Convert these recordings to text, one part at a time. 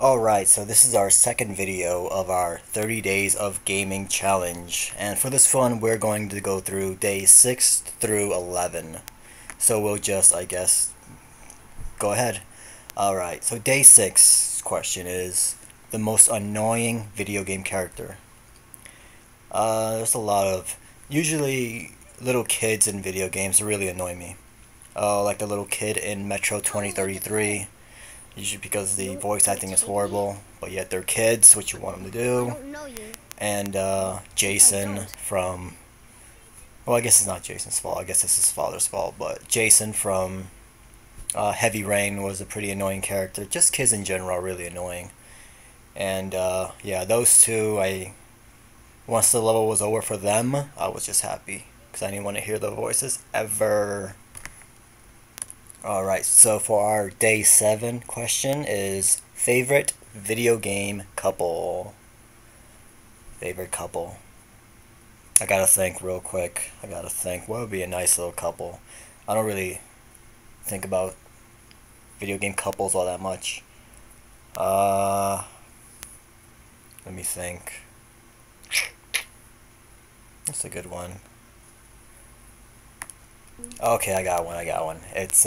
Alright, so this is our second video of our 30 Days of Gaming Challenge. And for this one, we're going to go through days 6 through 11. So we'll just, I guess, go ahead. Alright, so day 6 question is the most annoying video game character. There's a lot of, usually little kids in video games really annoy me. Like the little kid in Metro 2033. Usually because the voice acting is horrible, but yet they're kids, what you want them to do. And Jason from, well, I guess it's not Jason's fault, I guess it's his father's fault, but Jason from Heavy Rain was a pretty annoying character. Just kids in general are really annoying. And yeah, those two, once the level was over for them, I was just happy, because I didn't want to hear their voices ever. Alright, so for our day 7 question is favorite video game couple. Favorite couple. I gotta think real quick. What would be a nice little couple? I don't really think about video game couples all that much. Let me think. That's a good one. Okay, I got one. It's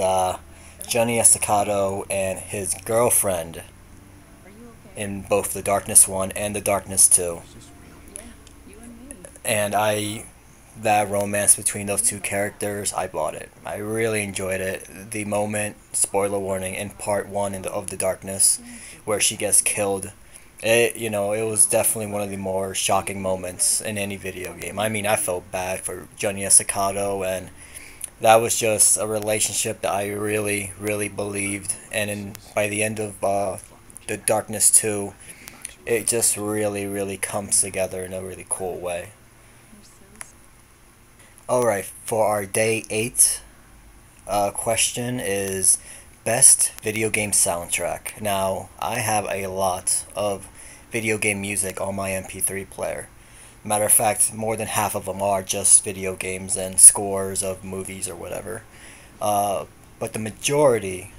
Johnny Estacado and his girlfriend in both the Darkness 1 and the Darkness 2. And that romance between those two characters, I bought it. I really enjoyed it. The moment, spoiler warning, in part 1 of the Darkness, where she gets killed, it was definitely one of the more shocking moments in any video game. I mean, I felt bad for Johnny Estacado, and that was just a relationship that I really, really believed. And by the end of the Darkness 2, it just really, really comes together in a really cool way. Alright, for our day 8 question is best video game soundtrack. Now, I have a lot of video game music on my MP3 player. Matter of fact, more than half of them are just video games and scores of movies or whatever. But the majority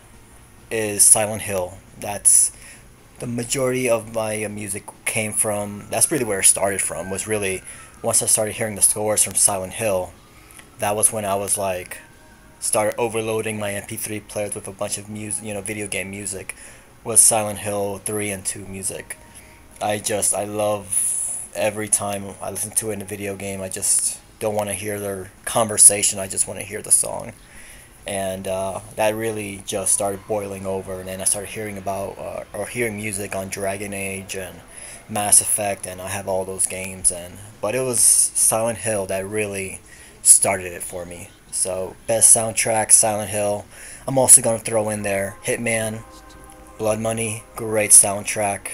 is Silent Hill. That's the majority of my music came from. That's really where it started from. Was really once I started hearing the scores from Silent Hill. That was when I was like started overloading my MP3 players with a bunch of music, video game music. Was Silent Hill 3 and 2 music. I love. Every time I listen to it in a video game, I just don't want to hear their conversation. I just want to hear the song. And that really just started boiling over. And then I started hearing about, or hearing music on Dragon Age and Mass Effect, and I have all those games. But it was Silent Hill that really started it for me. So, best soundtrack, Silent Hill. I'm also going to throw in there Hitman, Blood Money, great soundtrack.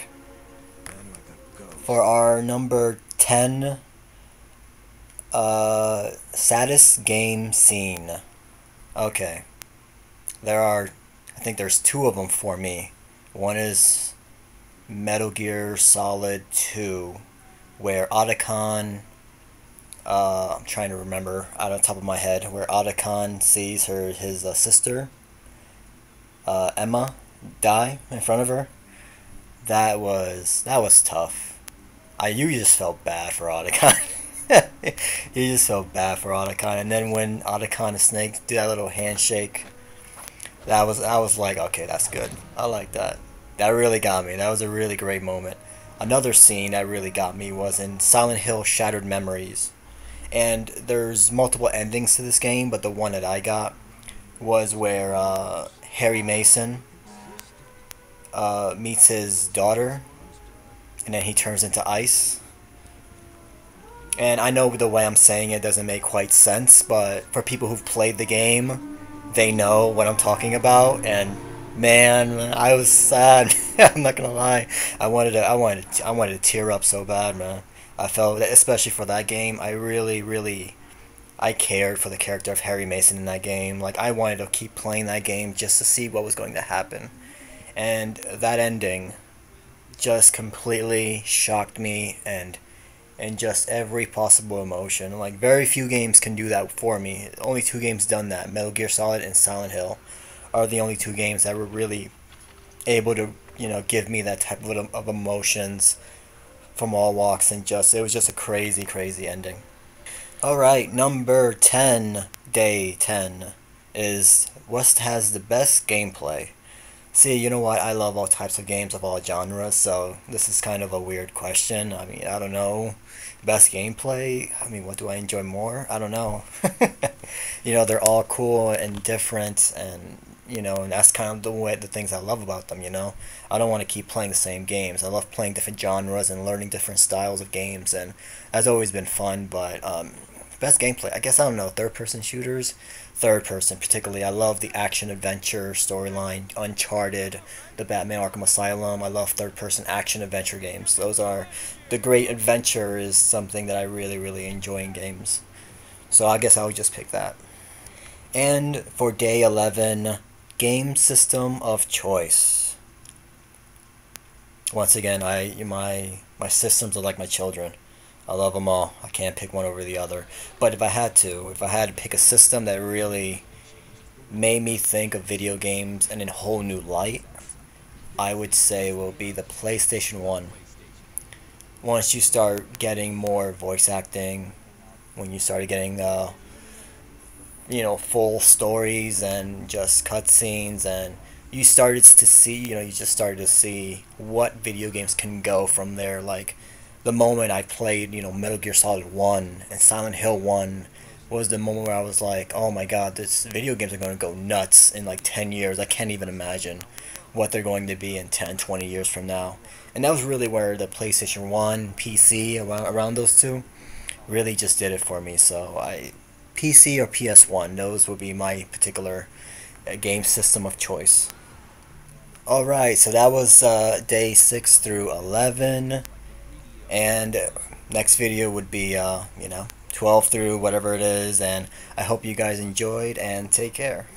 For our number 10, saddest game scene. Okay. I think there's 2 of them for me. One is Metal Gear Solid 2, where Otacon, I'm trying to remember out of the top of my head, where Otacon sees his sister, Emma, die in front of her. That was tough. You just felt bad for Otacon. You just felt bad for Otacon, and then when Otacon and Snake do that little handshake, I was like, okay, that's good. I like that. That really got me. That was a really great moment. Another scene that really got me was in Silent Hill Shattered Memories, and there's multiple endings to this game, but the one that I got was where Harry Mason meets his daughter, and then he turns into ice. And I know the way I'm saying it doesn't make quite sense, but for people who've played the game, they know what I'm talking about. And man, I was sad. I'm not gonna lie. I wanted to tear up so bad, man. I felt, especially for that game, I really, really, I cared for the character of Harry Mason in that game. Like, I wanted to keep playing that game just to see what was going to happen. And that ending just completely shocked me, and just every possible emotion. Like, very few games can do that for me. Only 2 games done that. Metal Gear Solid and Silent Hill are the only 2 games that were really able to give me that type of emotions from all walks, and just it was just a crazy, crazy ending. All right, number 10, day 10 is what has the best gameplay. See, you know what? I love all types of games of all genres, so this is kind of a weird question. I mean, I don't know. Best gameplay? I mean, what do I enjoy more? I don't know. They're all cool and different, and that's kind of the things I love about them. I don't want to keep playing the same games. I love playing different genres and learning different styles of games, and that's always been fun, but best gameplay, I guess, I don't know, third person shooters. Third person, particularly. I love the action adventure storyline, Uncharted, the Batman Arkham Asylum. I love third person action adventure games. Those are the great adventure is something that I really, really enjoy in games. So I guess I would just pick that. And for day 11, game system of choice. Once again, my systems are like my children. I love them all. I can't pick one over the other. But if I had to pick a system that really made me think of video games in a whole new light, I would say will be the PlayStation 1. Once you start getting more voice acting, when you started getting full stories and just cutscenes, and you just started to see what video games can go from there. Like the moment I played, Metal Gear Solid 1 and Silent Hill 1 was the moment where I was like, oh my god, this video games are going to go nuts in like 10 years. I can't even imagine what they're going to be in 10, 20 years from now. And that was really where the PlayStation 1, PC, around those two, really just did it for me. So PC or PS1, those would be my particular game system of choice. Alright, so that was day 6 through 11. And next video would be 12 through whatever it is, and I hope you guys enjoyed, and take care.